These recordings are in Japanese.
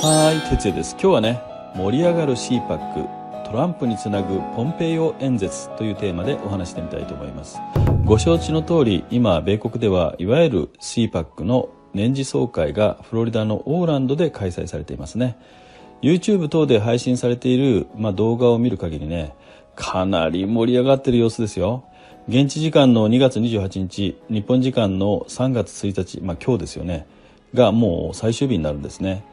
はい、哲也です。今日はね、盛り上がる CPAC、トランプにつなぐポンペイオ演説というテーマでお話してみたいと思います。ご承知の通り、今、米国ではいわゆる CPAC の年次総会がフロリダのオーランドで開催されていますね。YouTube 等で配信されている、動画を見る限りね、かなり盛り上がっている様子ですよ。現地時間の2月28日、日本時間の3月1日、今日ですよね、がもう最終日になるんですね。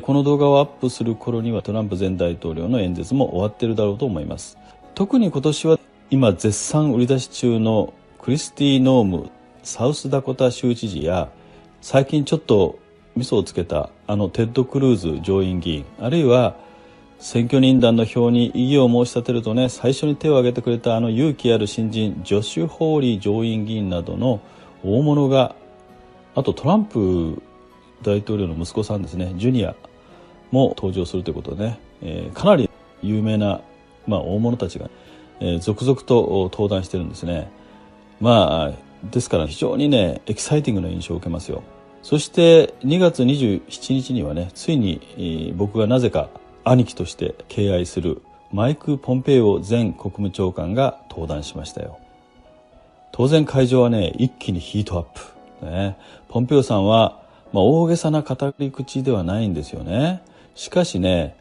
この動画をアップする頃にはトランプ前大統領の演説も終わっているだろうと思います。特に今年は今絶賛売り出し中のクリスティ・ノームサウスダコタ州知事や、最近ちょっと味噌をつけたテッド・クルーズ上院議員、あるいは選挙人団の票に異議を申し立てるとね、最初に手を挙げてくれた勇気ある新人ジョシュ・ホーリー上院議員などの大物が、あとトランプ大統領の息子さんですね、ジュニアも登場するということでね、かなり有名な、大物たちが、続々と登壇してるんですね。ですから非常にね、エキサイティングな印象を受けますよ。そして2月27日にはね、ついに、僕がなぜか兄貴として敬愛するマイク・ポンペイオ前国務長官が登壇しましたよ。当然会場はね、一気にヒートアップ、ね、ポンペイオさんは大げさな語り口ではないんですよね。しかしね、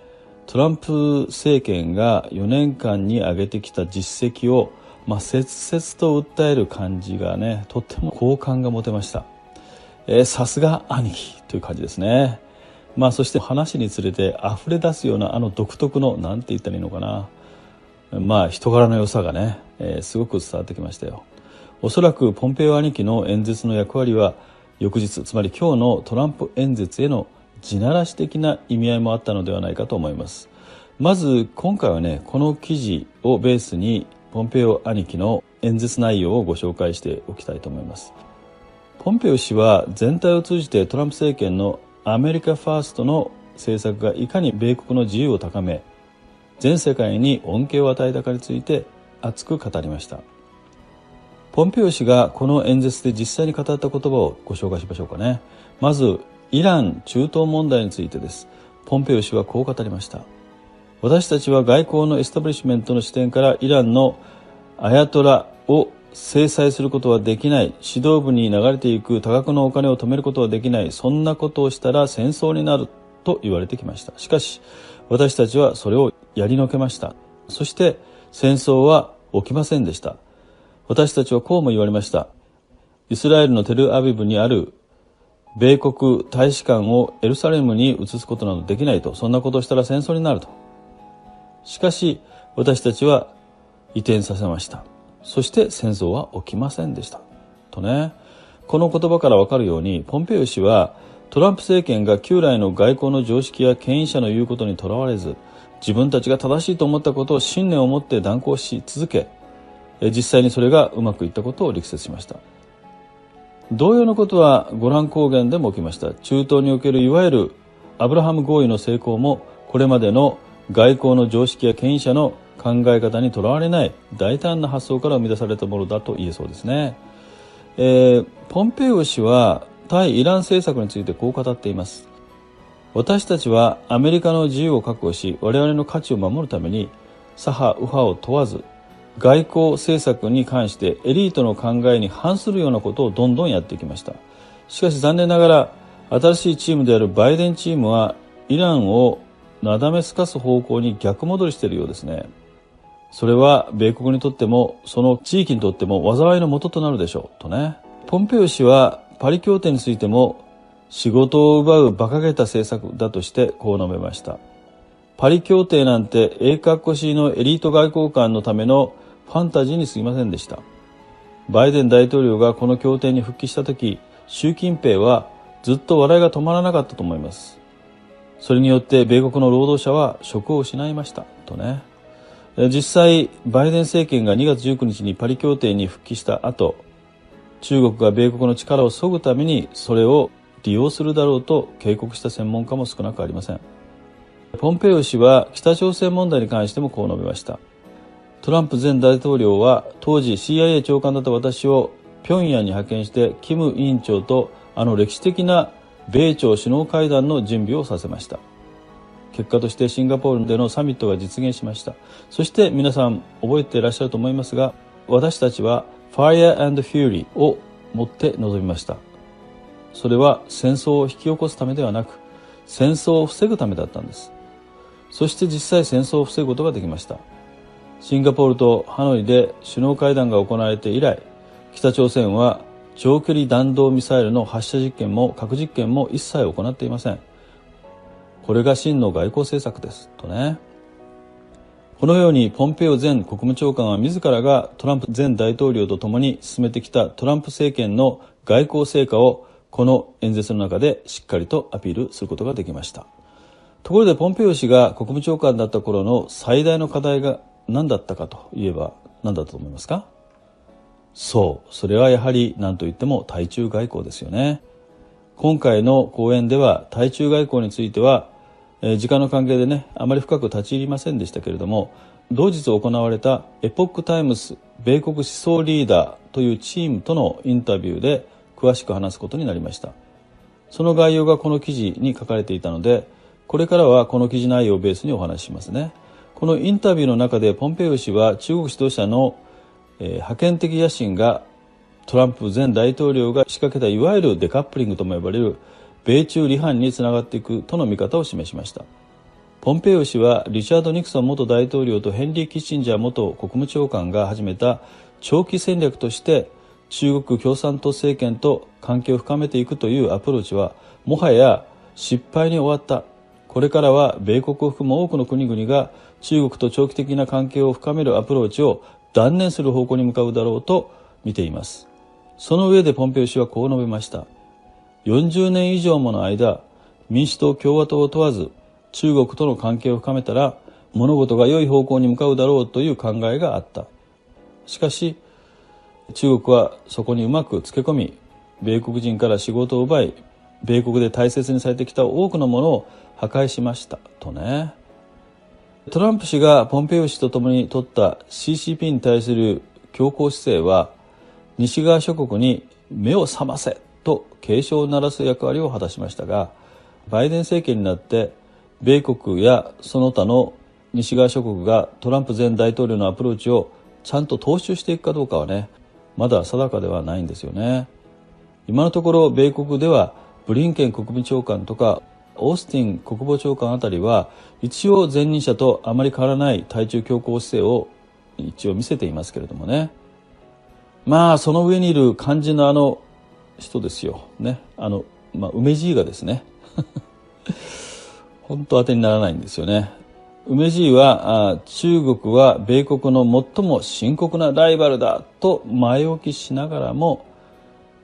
トランプ政権が4年間に上げてきた実績を、切々と訴える感じがね、とっても好感が持てました。さすが兄貴という感じですね。そして話につれて溢れ出すような独特の、なんて言ったらいいのかな、人柄の良さがね、すごく伝わってきましたよ。おそらくポンペイオ兄貴の演説の役割は、翌日、つまり今日のトランプ演説への地ならし的な意味合いもあったのではないかと思います。まず今回はね、この記事をベースにポンペイオ兄貴の演説内容をご紹介しておきたいと思います。ポンペイオ氏は全体を通じてトランプ政権のアメリカファーストの政策がいかに米国の自由を高め、全世界に恩恵を与えたかについて熱く語りました。ポンペイオ氏がこの演説で実際に語った言葉をご紹介しましょうかね。まず、イラン中東問題についてです。ポンペイオ氏はこう語りました。私たちは外交のエスタブリッシュメントの視点からイランのアヤトラを制裁することはできない。指導部に流れていく多額のお金を止めることはできない。そんなことをしたら戦争になると言われてきました。しかし、私たちはそれをやりのけました。そして戦争は起きませんでした。私たちはこうも言われました。イスラエルのテルアビブにある米国大使館をエルサレムに移すことなどできないと。そんなことをしたら戦争になると。しかし私たちは移転させました。そして戦争は起きませんでしたとね。この言葉からわかるように、ポンペイオ氏はトランプ政権が旧来の外交の常識や権威者の言うことにとらわれず、自分たちが正しいと思ったことを信念を持って断行し続け、実際にそれがうまくいったことを力説しました。同様のことはゴラン高原でも起きました。中東におけるいわゆるアブラハム合意の成功も、これまでの外交の常識や権威者の考え方にとらわれない大胆な発想から生み出されたものだと言えそうですね。ポンペイオ氏は対イラン政策についてこう語っています。私たちはアメリカの自由を確保し、我々の価値を守るために左派右派を問わず、外交政策に関してエリートの考えに反するようなことをどんどんやってきました。しかし残念ながら、新しいチームであるバイデンチームはイランをなだめすかす方向に逆戻りしているようですね。それは米国にとってもその地域にとっても災いの元となるでしょうとね。ポンペイオ氏はパリ協定についても仕事を奪う馬鹿げた政策だとしてこう述べました。パリ協定なんて英かっこしいのエリート外交官のためのファンタジーに過ぎませんでした。バイデン大統領がこの協定に復帰したとき、習近平はずっと笑いが止まらなかったと思います。それによって米国の労働者は職を失いましたとね。実際バイデン政権が2月19日にパリ協定に復帰した後、中国が米国の力を削ぐためにそれを利用するだろうと警告した専門家も少なくありません。ポンペイオ氏は北朝鮮問題に関してもこう述べました。トランプ前大統領は当時 CIA 長官だった私を平壌に派遣してキム委員長と歴史的な米朝首脳会談の準備をさせました。結果としてシンガポールでのサミットが実現しました。そして皆さん覚えていらっしゃると思いますが、私たちは Fire and Fury を持って臨みました。それは戦争を引き起こすためではなく、戦争を防ぐためだったんです。そして実際戦争を防ぐことができました。シンガポールとハノイで首脳会談が行われて以来、北朝鮮は長距離弾道ミサイルの発射実験も核実験も一切行っていません。これが真の外交政策ですとね。このようにポンペオ前国務長官は自らがトランプ前大統領と共に進めてきたトランプ政権の外交成果をこの演説の中でしっかりとアピールすることができました。ところでポンペオ氏が国務長官だった頃の最大の課題が何だったかといえば何だったと思いますか？そう、それはやはり何といっても対中外交ですよね。今回の講演では対中外交については、時間の関係でね、あまり深く立ち入りませんでしたけれども、同日行われたエポックタイムス米国思想リーダーというチームとのインタビューで詳しく話すことになりました。その概要がこの記事に書かれていたので、これからはこの記事内容をベースにお話ししますね。このインタビューの中でポンペオ氏は中国指導者の覇権的野心がトランプ前大統領が仕掛けたいわゆるデカップリングとも呼ばれる米中離反につながっていくとの見方を示しました。ポンペオ氏はリチャード・ニクソン元大統領とヘンリー・キッシンジャー元国務長官が始めた長期戦略として中国共産党政権と関係を深めていくというアプローチはもはや失敗に終わった。これからは米国を含む多くの国々が中国と長期的な関係を深めるアプローチを断念する方向に向かうだろうと見ています。その上でポンペオ氏はこう述べました。40年以上もの間、民主党共和党を問わず中国との関係を深めたら物事が良い方向に向かうだろうという考えがあった。しかし中国はそこにうまくつけ込み、米国人から仕事を奪い、米国で大切にされてきた多くのものを破壊しましたとね。トランプ氏がポンペオ氏と共に取った CCP に対する強硬姿勢は西側諸国に目を覚ませと警鐘を鳴らす役割を果たしましたが、バイデン政権になって米国やその他の西側諸国がトランプ前大統領のアプローチをちゃんと踏襲していくかどうかはね、まだ定かではないんですよね。今のところ米国ではブリンケン国務長官とかオースティン国防長官あたりは一応前任者とあまり変わらない対中強硬姿勢を一応見せていますけれどもね。まあその上にいる肝心のあの人ですよね。梅爺がですね本当当てにならないんですよね。梅爺は中国は米国の最も深刻なライバルだと前置きしながらも、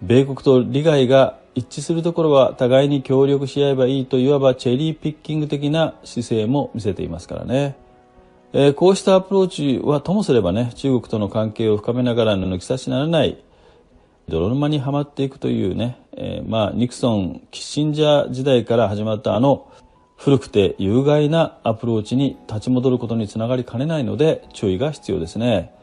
米国と利害が一致するところは互いに協力し合えばいいといわばチェリーピッキング的な姿勢も見せていますからね。こうしたアプローチはともすればね、中国との関係を深めながらの抜き差しならない泥沼にはまっていくというね、ニクソン・キッシンジャー時代から始まった古くて有害なアプローチに立ち戻ることにつながりかねないので注意が必要ですね。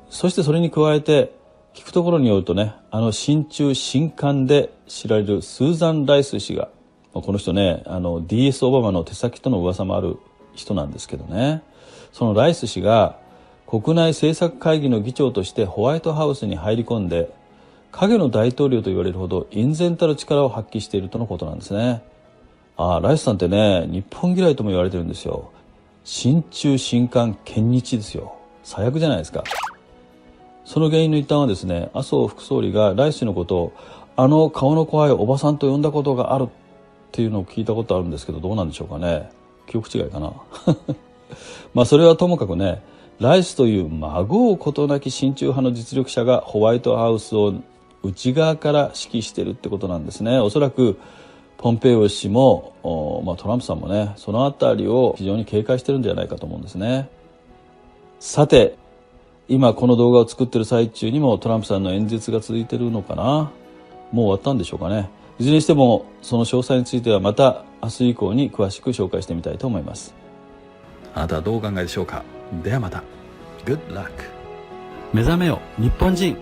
そしてそれに加えて聞くところによるとね、親中親韓で知られるスーザン・ライス氏が、この人ね、DS オバマの手先との噂もある人なんですけどね、そのライス氏が国内政策会議の議長としてホワイトハウスに入り込んで影の大統領と言われるほど隠然たる力を発揮しているとのことなんですね。ライスさんってね、日本嫌いとも言われてるんですよ。親中親韓堅日ですよ。最悪じゃないですか。その原因の一端はですね、麻生副総理がライス氏のことを顔の怖いおばさんと呼んだことがあるっていうのを聞いたことあるんですけど、どうなんでしょうかね。記憶違いかなそれはともかくね、ライスという孫うことなき親中派の実力者がホワイトハウスを内側から指揮しているってことなんですね。おそらくポンペオ氏も、トランプさんもね、そのあたりを非常に警戒してるんじゃないかと思うんですね。さて、今この動画を作っている最中にもトランプさんの演説が続いているのかな。もう終わったんでしょうかね。いずれにしてもその詳細についてはまた明日以降に詳しく紹介してみたいと思います。あなたはどうお考えでしょうか。ではまた。Good luck。 目覚めよ日本人。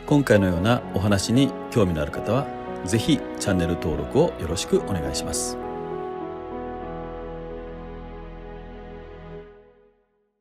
今回のようなお話に興味のある方はぜひチャンネル登録をよろしくお願いします。